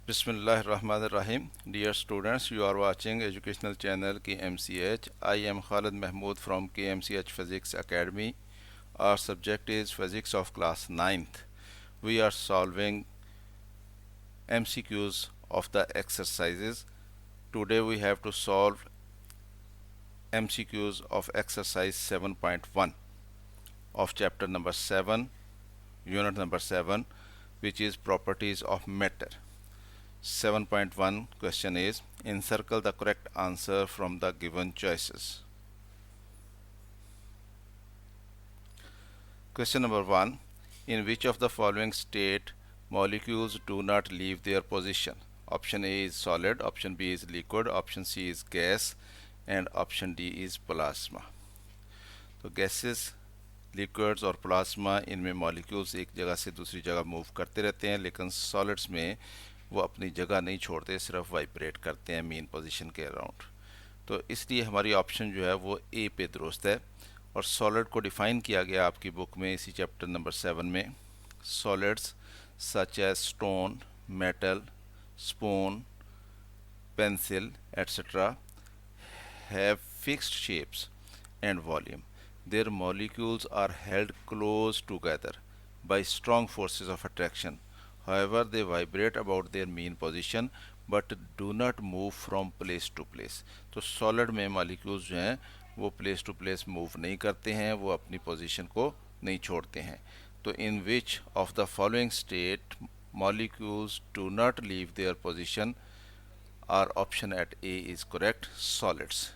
Bismillahirrahmanirrahim. Dear students, you are watching educational channel KMCH. I am Khalid Mahmood from KMCH Physics Academy. Our subject is Physics of class 9th. We are solving MCQs of the exercises. Today we have to solve MCQs of exercise 7.1 of chapter number 7, unit number 7, which is properties of matter. 7.1 question is encircle the correct answer from the given choices. Question number 1. In which of the following state molecules do not leave their position? Option A is solid, option B is liquid, option C is gas and option D is plasma. तो gases, liquids और plasma, इनमें molecules एक जगह से दूसरी जगह move करते रहते हैं, लेकिन सॉलिड्स में वो अपनी जगह नहीं छोड़ते, सिर्फ वाइब्रेट करते हैं मेन पोजीशन के अराउंड। तो इसलिए हमारी ऑप्शन जो है वो ए पे दुरुस्त है। और सॉलिड को डिफ़ाइन किया गया आपकी बुक में इसी चैप्टर नंबर 7 में, solids such as stone, metal, spoon, pencil, etc. have fixed shapes and volume. Their molecules are held close together by strong forces of attraction. However, they vibrate about their mean position but do not move from place to place. तो solid में molecules जो हैं वो place to place move नहीं करते हैं, वो अपनी पोजीशन को नहीं छोड़ते हैं। तो in which of the following state molecules do not leave their position, our option at A is correct, solids.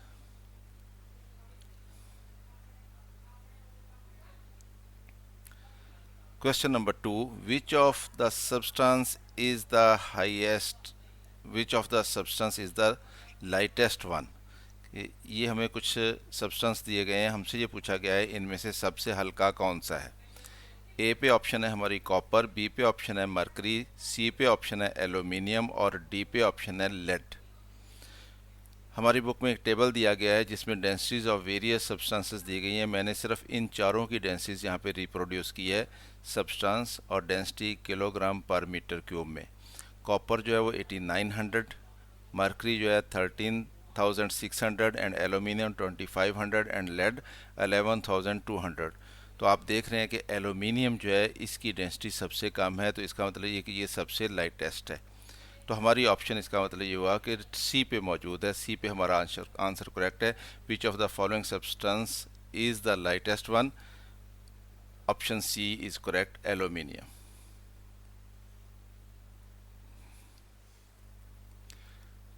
Question number 2. Which of the substance is the lightest one? ये हमें कुछ सब्सटेंस दिए गए हैं, हमसे ये पूछा गया है इनमें से सबसे हल्का कौन सा है। ए पे ऑप्शन है हमारी कॉपर, बी पे ऑप्शन है मरकरी, सी पे ऑप्शन है एल्यूमिनियम और डी पे ऑप्शन है लेड। हमारी बुक में एक टेबल दिया गया है जिसमें डेंसिटीज ऑफ वेरियस सब्सटेंसेस दी गई हैं। मैंने सिर्फ इन चारों की डेंसिटीज यहाँ पे रिप्रोड्यूस की है, सब्सटेंस और डेंसिटी किलोग्राम पर मीटर क्यूब में। कॉपर जो है वो 8900, मरकरी जो है 13600 एंड एल्यूमिनियम 2500 एंड लेड 11200। तो आप देख रहे हैं कि एल्यूमिनियम जो है इसकी डेंसिटी सबसे कम है, तो इसका मतलब ये कि ये सबसे लाइटेस्ट है। तो हमारी ऑप्शन इसका मतलब ये हुआ कि सी पे मौजूद है, सी पे हमारा आंसर करेक्ट है। Which of the following substance is the lightest one? Option C is correct, aluminium.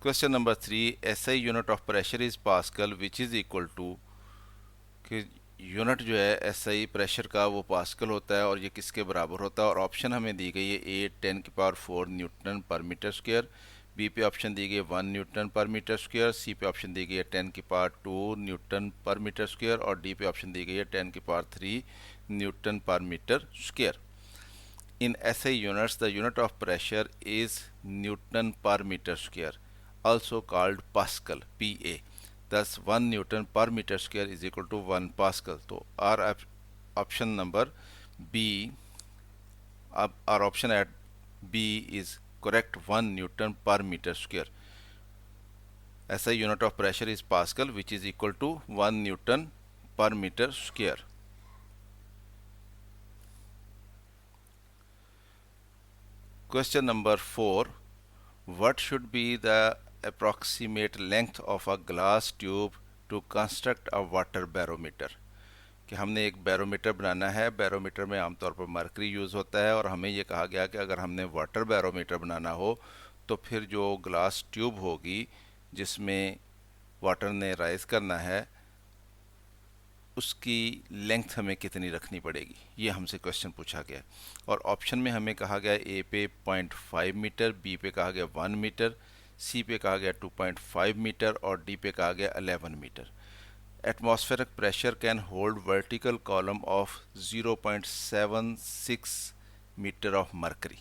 Question number 3. SI unit of pressure is pascal which is equal to, कि यूनिट जो है एसआई प्रेशर का वो pascal होता है और ये किसके बराबर होता है। और ऑप्शन हमें दी गई है ए 10⁴ Newton per metre square, B पे ऑप्शन दी गई है 1 न्यूटन पर मीटर स्क्वायर, सी पे ऑप्शन दी गई है 10⁻² न्यूटन पर मीटर स्क्वायर और डी पे ऑप्शन दी गई है 10⁻³ newton per metre square. In SI units the unit of pressure is newton per metre square, also called Pascal, PA. Thus 1 Newton per meter square is equal to 1 Pascal. तो our option number B, our option at B is correct, 1 Newton per meter square. SI unit of pressure is Pascal, which is equal to 1 Newton per meter square. Question number 4. What should be the approximate length of a glass tube to construct a water barometer? कि हमने एक barometer बनाना है, barometer में आमतौर पर mercury use होता है और हमें ये कहा गया कि अगर हमने वाटर बैरोमीटर बनाना हो तो फिर जो ग्लास ट्यूब होगी जिसमें वाटर ने राइज करना है उसकी लेंथ हमें कितनी रखनी पड़ेगी, ये हमसे क्वेश्चन पूछा गया। और ऑप्शन में हमें कहा गया ए पे 0.5 मीटर, बी पे कहा गया 1 मीटर, सी पे कहा गया 2.5 मीटर और डी पे कहा गया 11 metre. Atmospheric pressure can hold vertical column of 0.76 metre of mercury,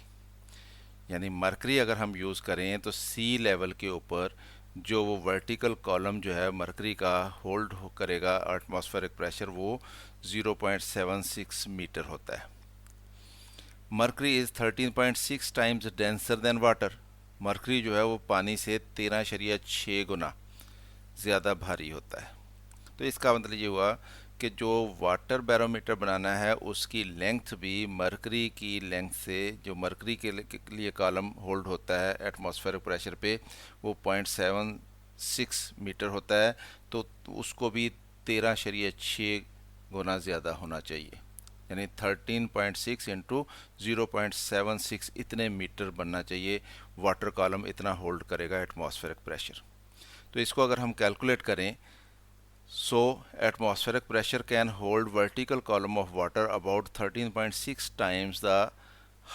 यानी मरकरी अगर हम यूज़ करें तो सी लेवल के ऊपर जो वो वर्टिकल कॉलम जो है मरकरी का होल्ड करेगा एटमॉस्फेरिक प्रेशर वो 0.76 मीटर होता है। Mercury is 13.6 times denser then water, mercury जो है वो पानी से 13.6 गुना ज़्यादा भारी होता है। तो इसका मतलब ये हुआ कि जो वाटर बैरोमीटर बनाना है उसकी लेंथ भी मरकरी की लेंथ से, जो मरकरी के लिए कॉलम होल्ड होता है एटमॉस्फेरिक प्रेशर पे, वो 0.76 मीटर होता है, तो उसको भी 13.6 गुना ज़्यादा होना चाहिए, यानी 13.6 इंटू 0.76 इतने मीटर बनना चाहिए। वाटर कॉलम इतना होल्ड करेगा एटमॉस्फेरिक प्रेशर। तो इसको अगर हम कैलकुलेट करें, so atmospheric pressure can hold vertical column of water about 13.6 times the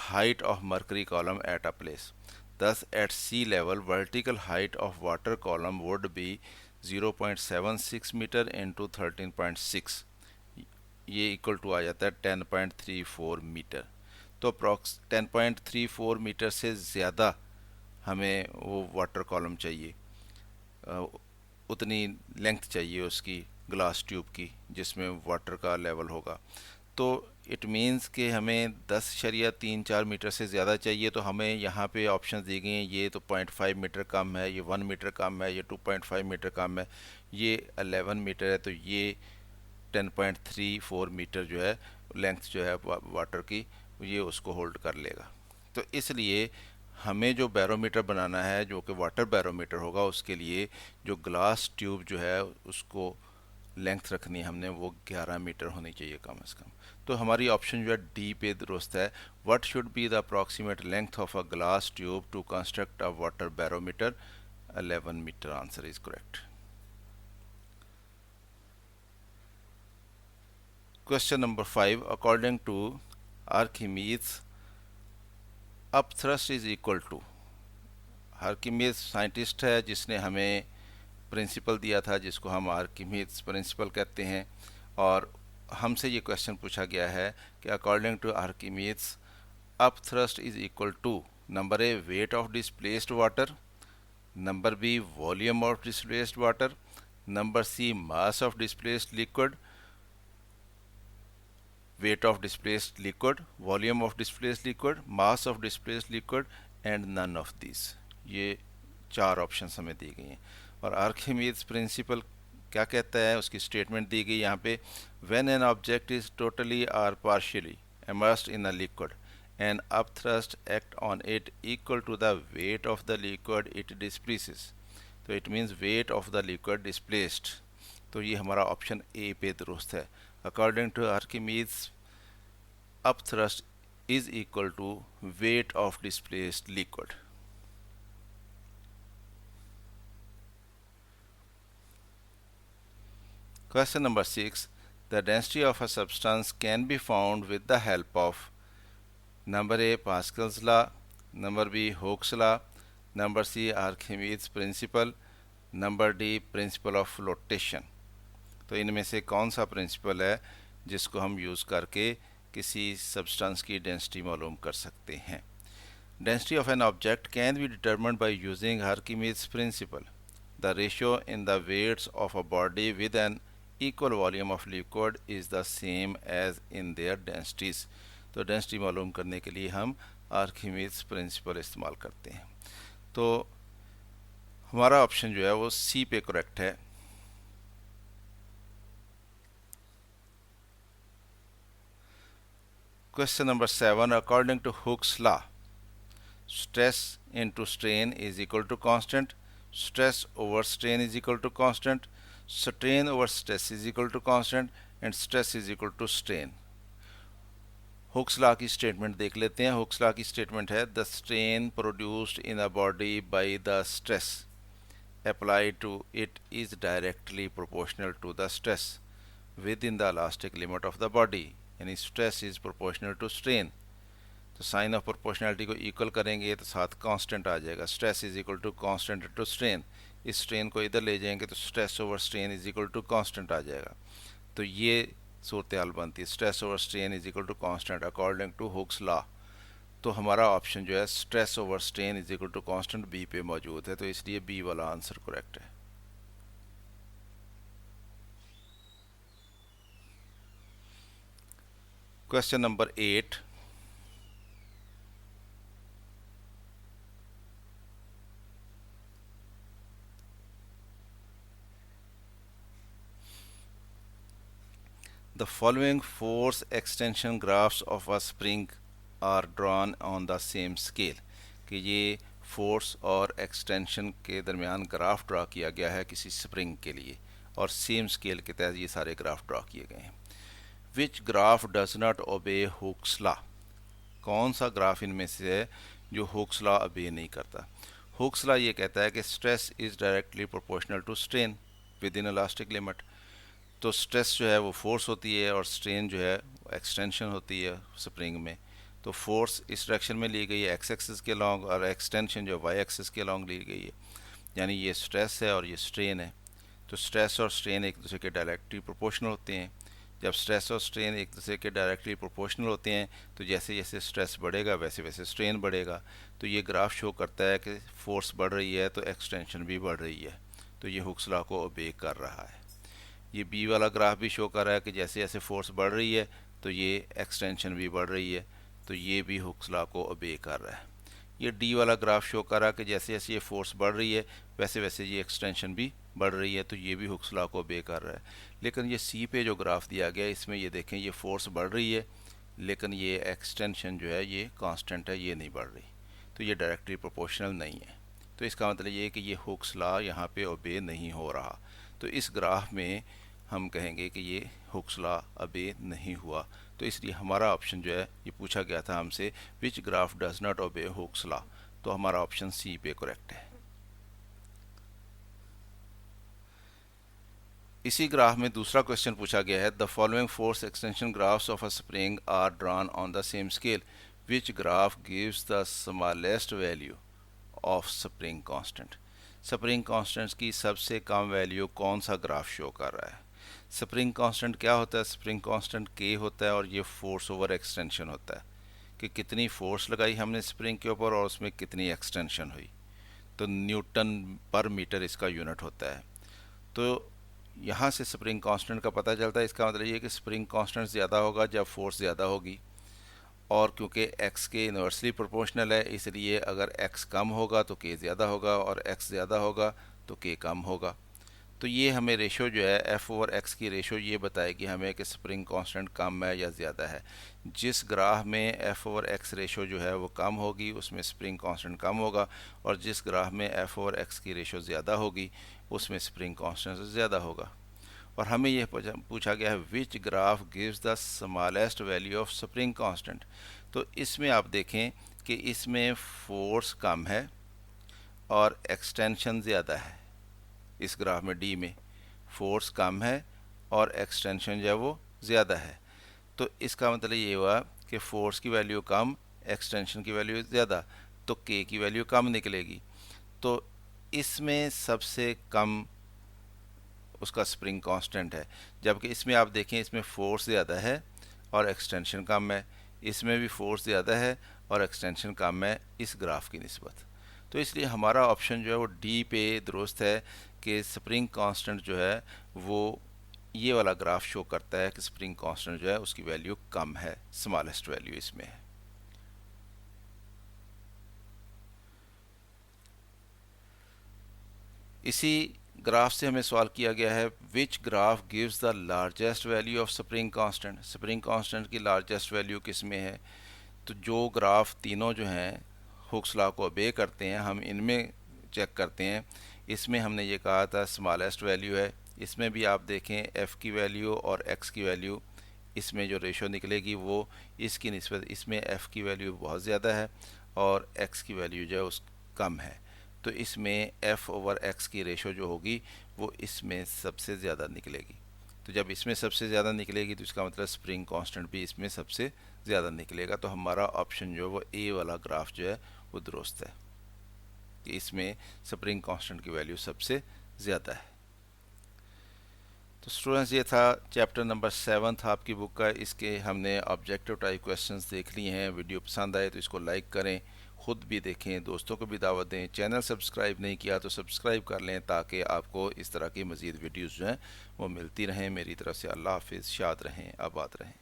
height of mercury column at a place. Thus at sea level vertical height of water column would be 0.76 meter into 13.6, ये equal to आ जाता है 10.34 metre. तो approx 10.34 metre से ज़्यादा हमें वो water column चाहिए, उतनी लेंथ चाहिए उसकी ग्लास ट्यूब की जिसमें वाटर का लेवल होगा। तो इट मीन्स कि हमें 10.34 मीटर से ज़्यादा चाहिए, तो हमें यहाँ पे ऑप्शन दी गई हैं, ये तो 0.5 मीटर कम है, ये 1 मीटर कम है, ये 2.5 मीटर कम है, ये 11 मीटर है, तो ये 10.34 मीटर जो है लेंथ जो है वाटर की, ये उसको होल्ड कर लेगा। तो इसलिए हमें जो बैरोमीटर बनाना है, जो कि वाटर बैरोमीटर होगा, उसके लिए जो ग्लास ट्यूब जो है उसको लेंथ रखनी है हमने, वो 11 मीटर होनी चाहिए कम से कम। तो हमारी ऑप्शन जो है डी पे दुरुस्त है। What should be the approximate length of a glass tube to construct a water barometer? 11 metre answer is correct. Question number 5, according to Archimedes up thrust is equal to. Archimedes scientist है जिसने हमें principal दिया था, जिसको हम आर्किमीड्स principal कहते हैं, और हमसे ये क्वेश्चन पूछा गया है कि according to Archimedes up thrust is equal to, number A weight of displaced water, number B volume of displaced water, number C mass of displaced liquid, weight of displaced liquid, volume of displaced liquid, mass of displaced liquid and none of these। ये चार options हमें दी गई हैं। और आर्किमीड्स principal क्या कहता है, उसकी स्टेटमेंट दी गई यहाँ पे, when an object is totally और partially immersed in a liquid and upthrust act on it equal to the weight of the liquid it displaces, तो it means weight of the liquid displaced. तो ये हमारा option A पे दुरुस्त है। According to Archimedes upthrust is equal to weight of displaced liquid। Question number 6, the density of a substance can be found with the help of, number A Pascal's law, number B Hooke's law, number C Archimedes principle, number D principle of flotation. तो इनमें से कौन सा principal है जिसको हम use करके किसी सब्सटेंस की डेंसिटी मालूम कर सकते हैं? Density of an object can be determined by using Archimedes principle. The ratio in the weights of a body with an equal volume of liquid is the same as in their densities. तो density मालूम करने के लिए हम आर्किमीड्स principal इस्तेमाल करते हैं। तो हमारा ऑप्शन जो है वो सी पे करेक्ट है। Question number 7, according to Hooke's law, stress into strain is equal to constant, stress over strain is equal to constant, strain over stress is equal to constant and stress is equal to strain। Hooke's law की statement देख लेते हैं। Hooke's law की statement है, the strain produced in a body by the stress applied to it is directly proportional to the stress within the elastic limit of the body, यानी stress is proportional to strain। तो sign of proportionality को equal करेंगे तो साथ constant आ जाएगा, stress is equal to constant to strain. इस strain को इधर ले जाएंगे तो stress over strain is equal to constant आ जाएगा। तो ये सूरत हाल बनती है, stress over strain is equal to constant according to Hooke's law. तो हमारा ऑप्शन जो है stress over strain is equal to constant B पे मौजूद है, तो इसलिए बी वाला आंसर करेक्ट है। Question number 8, the following force extension graphs of a spring are drawn on the same scale, कि ये फोर्स और एक्सटेंशन के दरमियान ग्राफ ड्रा किया गया है किसी स्प्रिंग के लिए और सेम स्केल के तहत ये सारे ग्राफ ड्रा किए गए हैं। Which graph does not obey Hooke's law, कौन सा ग्राफ इनमें से है जो हुक्स लॉ ओबे नहीं करता। हुक्स लॉ ये कहता है कि stress is directly proportional to strain within elastic limit. तो स्ट्रेस जो है वो फोर्स होती है और स्ट्रेन जो है एक्सटेंशन होती है स्प्रिंग में। तो फोर्स इस डायरेक्शन में ली गई है एक्स एक्सिस के लॉन्ग और एक्सटेंशन जो वाई एक्सिस के लॉन्ग ली गई है, यानी ये स्ट्रेस है और ये स्ट्रेन है। तो स्ट्रेस और स्ट्रेन एक दूसरे के डायरेक्टली प्रोपोर्शनल होते हैं। जब स्ट्रेस और स्ट्रेन एक दूसरे के डायरेक्टली प्रोपोर्शनल होते हैं तो जैसे जैसे स्ट्रेस बढ़ेगा वैसे वैसे स्ट्रेन बढ़ेगा। तो ये ग्राफ शो करता है कि फोर्स बढ़ रही है तो एक्सटेंशन भी बढ़ रही है, तो ये हुक्स लॉ को ओबे कर रहा है। ये बी वाला ग्राफ भी शो कर रहा है कि जैसे जैसे फोर्स बढ़ रही है तो ये एक्सटेंशन भी बढ़ रही है, तो ये भी हुक्स लॉ को ओबे कर रहा है। ये डी वाला ग्राफ शो कर रहा है कि जैसे जैसे ये फोर्स बढ़ रही है वैसे वैसे ये एक्सटेंशन भी बढ़ रही है, तो ये भी हुक्स लॉ को ओबे कर रहा है। लेकिन ये सी पे जो ग्राफ दिया गया है इसमें ये देखें ये फोर्स बढ़ रही है लेकिन ये एक्सटेंशन जो है ये कांस्टेंट है, ये नहीं बढ़ रही, तो ये डायरेक्टली प्रोपोर्शनल नहीं है। तो इसका मतलब ये है कि ये हुक्स लॉ यहाँ पे ओबे नहीं हो रहा। तो इस ग्राफ में हम कहेंगे कि ये हुक्स लॉ ओबे नहीं हुआ। तो इसलिए हमारा ऑप्शन जो है ये पूछा गया था हमसे which graph does not obey hooks law, तो हमारा ऑप्शन सी पे करेक्ट है। इसी ग्राफ में दूसरा क्वेश्चन पूछा गया है the following force extension graphs of a spring are drawn on the same scale, which graph gives the smallest value of spring constant. Spring constant की सबसे कम वैल्यू कौन सा ग्राफ शो कर रहा है। स्प्रिंग कांस्टेंट क्या होता है, स्प्रिंग कांस्टेंट के होता है और ये फोर्स ओवर एक्सटेंशन होता है कि कितनी फोर्स लगाई हमने स्प्रिंग के ऊपर और उसमें कितनी एक्सटेंशन हुई, तो न्यूटन पर मीटर इसका यूनिट होता है। तो यहाँ से स्प्रिंग कांस्टेंट का पता चलता है, इसका मतलब ये कि स्प्रिंग कांस्टेंट ज़्यादा होगा जब फोर्स ज़्यादा होगी, और क्योंकि x के इन्वर्सली प्रोपोर्शनल है इसलिए अगर x कम होगा तो k ज़्यादा होगा और x ज़्यादा होगा तो k कम होगा। तो ये हमें रेशो जो है f ओवर x की रेशो ये बताएगी हमें कि स्प्रिंग कांस्टेंट कम है या ज़्यादा है। जिस ग्राफ में f ओवर x रेशो जो है वो कम होगी उसमें स्प्रिंग कांस्टेंट कम होगा, और जिस ग्राफ में f ओवर x की रेशो ज़्यादा होगी उसमें स्प्रिंग कांस्टेंट ज़्यादा होगा। और हमें यह पूछा गया है विच graph gives the smallest value of spring constant. तो इसमें आप देखें कि इसमें फोर्स कम है और एक्सटेंशन ज़्यादा है। इस ग्राफ में डी में फोर्स कम है और एक्सटेंशन जो है वो ज़्यादा है, तो इसका मतलब ये हुआ कि फोर्स की वैल्यू कम एक्सटेंशन की वैल्यू ज़्यादा, तो के की वैल्यू कम निकलेगी। तो इसमें सबसे कम उसका स्प्रिंग कांस्टेंट है, जबकि इसमें आप देखें इसमें फोर्स ज़्यादा है और एक्सटेंशन कम है, इसमें भी फोर्स ज़्यादा है और एक्सटेंशन कम है इस ग्राफ की निस्बत। तो इसलिए हमारा ऑप्शन जो है वो डी पे दुरुस्त है कि स्प्रिंग कांस्टेंट जो है वो ये वाला ग्राफ शो करता है कि स्प्रिंग कांस्टेंट जो है उसकी वैल्यू कम है, स्मॉलेस्ट वैल्यू इसमें है। इसी ग्राफ से हमें सवाल किया गया है विच graph gives the largest value of spring constant. Spring constant की लार्जेस्ट वैल्यू किस में है, तो जो ग्राफ तीनों जो हैं हुक्स लॉ को ओबे करते हैं हम इनमें चेक करते हैं। इसमें हमने ये कहा था स्मॉलेस्ट वैल्यू है, इसमें भी आप देखें f की वैल्यू और x की वैल्यू इसमें जो रेशो निकलेगी वो इसकी निस्बत इसमें f की वैल्यू बहुत ज़्यादा है और x की वैल्यू जो है उस कम है, तो इसमें f ओवर x की रेशो जो होगी वो इसमें सबसे ज़्यादा निकलेगी। तो जब इसमें सबसे ज़्यादा निकलेगी तो इसका मतलब स्प्रिंग कांस्टेंट भी इसमें सबसे ज़्यादा निकलेगा। तो हमारा ऑप्शन जो है वो ए वाला ग्राफ जो है वो दुरुस्त है कि इसमें स्प्रिंग कांस्टेंट की वैल्यू सबसे ज़्यादा है। तो स्टूडेंट्स ये था चैप्टर नंबर 7 था आपकी बुक का, इसके हमने ऑब्जेक्टिव टाइप क्वेश्चंस देख लिए हैं। वीडियो पसंद आए तो इसको लाइक करें, ख़ुद भी देखें, दोस्तों को भी दावत दें। चैनल सब्सक्राइब नहीं किया तो सब्सक्राइब कर लें ताकि आपको इस तरह की मज़ीद वीडियोज़ जो हैं वो मिलती रहें। मेरी तरफ से अल्लाह हाफिज़, शाद रहें, आबाद रहें।